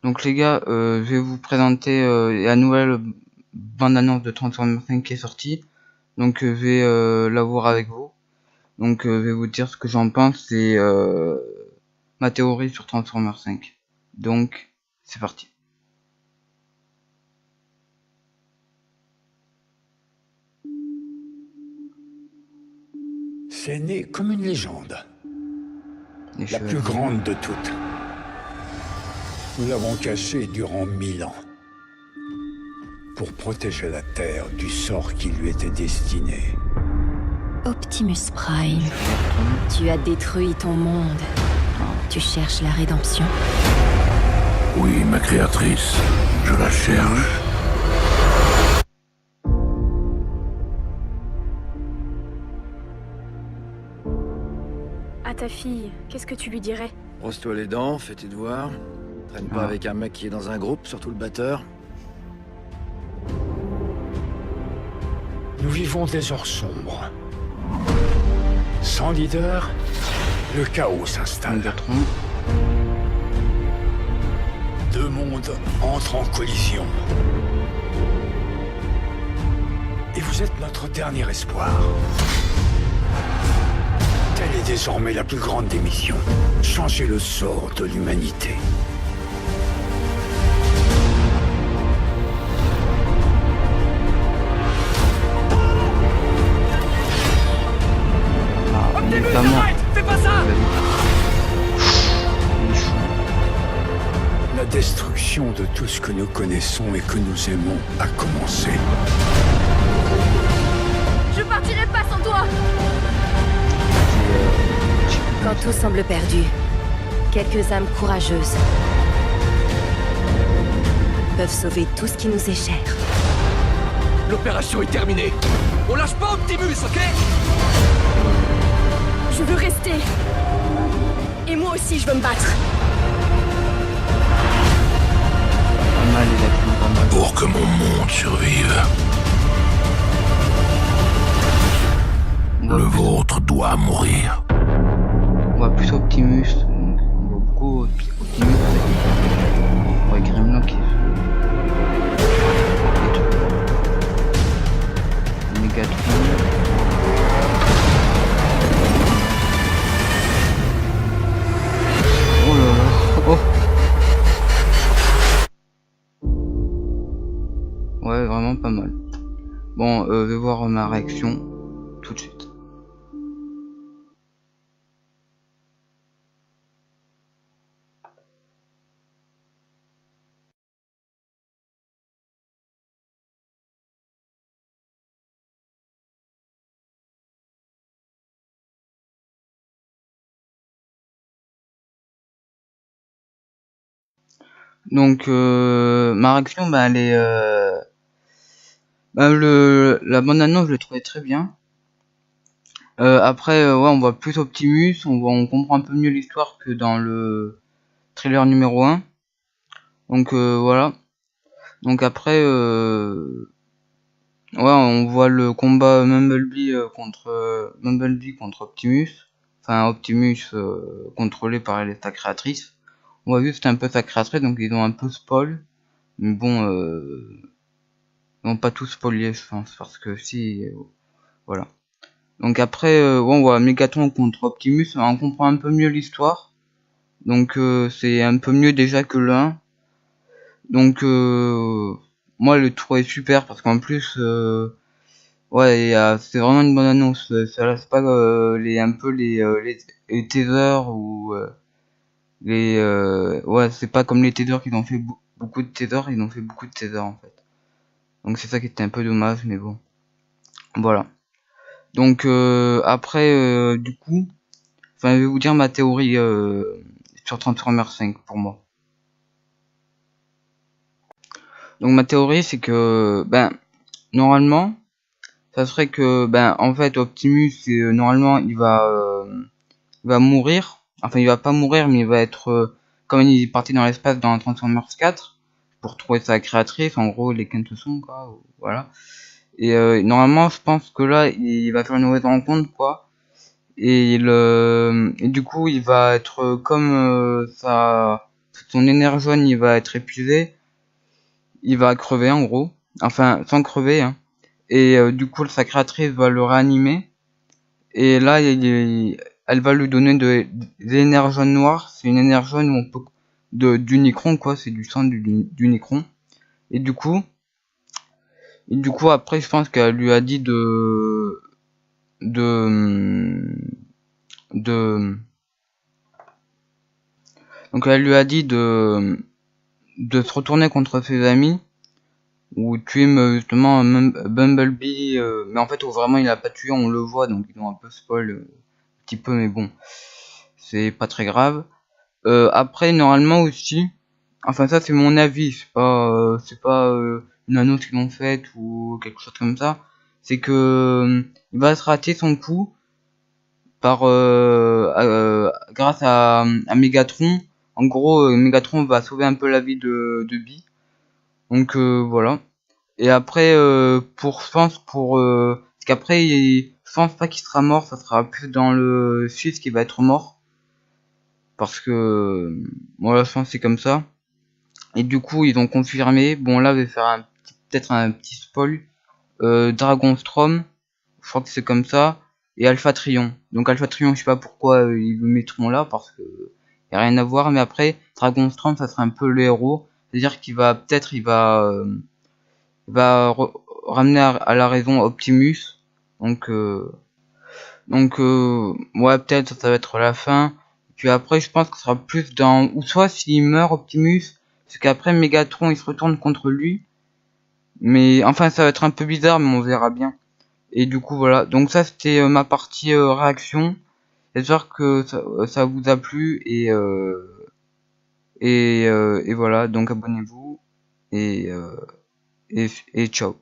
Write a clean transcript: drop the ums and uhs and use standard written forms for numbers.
Donc les gars, je vais vous présenter la nouvelle bande-annonce de Transformers 5 qui est sortie. Donc je vais la voir avec vous. Donc je vais vous dire ce que j'en pense et ma théorie sur Transformers 5. Donc c'est parti. C'est né comme une légende, Les la plus chevaliers. grande de toutes. Nous l'avons caché durant 1000 ans, pour protéger la Terre du sort qui lui était destiné. Optimus Prime, tu as détruit ton monde. Tu cherches la rédemption. Oui, ma créatrice, je la cherche. À ta fille, qu'est-ce que tu lui dirais? Brosse-toi les dents, fais tes devoirs. Traîne pas avec un mec qui est dans un groupe, surtout le batteur. Nous vivons des heures sombres. Sans leader, le chaos s'installe. Megatron. Deux mondes entrent en collision. Et vous êtes notre dernier espoir. Telle est désormais la plus grande des missions. Changer le sort de l'humanité. Notamment. Fais pas ça! La destruction de tout ce que nous connaissons et que nous aimons a commencé. Je partirai pas sans toi! Quand tout semble perdu, quelques âmes courageuses peuvent sauver tout ce qui nous est cher. L'opération est terminée! On lâche pas Optimus, ok? Je veux rester. Et moi aussi, je veux me battre. Pas mal les actions, pas mal. Pour que mon monde survive, le vôtre doit mourir. On voit plus Optimus. On voit beaucoup Optimus avec Gremlin qui Megatron. Oh là là. Oh. Ouais, vraiment pas mal. Bon, je vais voir ma réaction tout de suite. Donc ma réaction, bah elle est la bande annonce, je l'ai trouvé très bien. Après ouais, on voit plus Optimus, on comprend un peu mieux l'histoire que dans le trailer numéro 1. Donc voilà. Donc après ouais, on voit le combat Mumblebee contre Optimus. Enfin Optimus contrôlé par sa créatrice. On voit juste c'était un peu sa créatrice, donc ils ont un peu spoil. Mais bon ils n'ont pas tout spoilé, je pense, parce que si voilà. Donc après ouais, on voit Megatron contre Optimus, on comprend un peu mieux l'histoire. Donc c'est un peu mieux déjà que le 1. Donc moi le tour est super parce qu'en plus ouais, c'est vraiment une bonne annonce. Ça laisse pas les teasers ou ouais, c'est pas comme les teasers qui ont fait beaucoup de teasers, ils ont fait beaucoup de teasers en fait. Donc c'est ça qui était un peu dommage, mais bon. Voilà. Donc après du coup, enfin je vais vous dire ma théorie sur Transformers 5 pour moi. Donc ma théorie c'est que ben normalement ça serait que ben en fait Optimus normalement il va mourir. Enfin il va pas mourir mais il va être comme il est parti dans l'espace dans Transformers 4 pour trouver sa créatrice, en gros les Quintessons quoi, voilà. Et normalement je pense que là il va faire une mauvaise rencontre quoi. Et du coup il va être comme son énergone il va être épuisé, il va crever en gros, enfin sans crever, hein. Et du coup sa créatrice va le réanimer, et là elle va lui donner de l'énergone noire. C'est une énergone où on peut du Necron quoi, c'est du sang du Necron. Et du coup après je pense qu'elle lui a dit de donc elle lui a dit de se retourner contre ses amis, ou tuer justement Bumblebee, mais en fait vraiment il a pas tué, on le voit, donc ils ont un peu spoil un petit peu, mais bon c'est pas très grave. Après normalement aussi, enfin ça c'est mon avis, c'est pas une annonce qu'ils l'ont faite ou quelque chose comme ça, c'est que il va se rater son coup par grâce à Megatron. En gros Megatron va sauver un peu la vie de Bee, donc voilà. Et après je pense parce qu'après je pense pas qu'il sera mort, ça sera plus dans le 6 qui va être mort, parce que voilà, je pense que c'est comme ça. Et du coup ils ont confirmé, bon là je vais faire peut-être un petit spoil, Dragonstrom, je crois que c'est comme ça, et Alphatrion. Donc Alphatrion, je sais pas pourquoi ils le mettront là, parce que y a rien à voir, mais après Dragonstrom ça sera un peu le héros, c'est-à-dire qu'il va peut-être ramener à la raison Optimus. Donc ouais, peut-être ça va être la fin. Puis après je pense que ce sera plus dans, ou soit s'il meurt Optimus, parce qu'après Megatron il se retourne contre lui, mais enfin ça va être un peu bizarre, mais on verra bien. Et du coup voilà, donc ça c'était ma partie réaction. J'espère que ça vous a plu, et voilà, donc abonnez-vous, et ciao.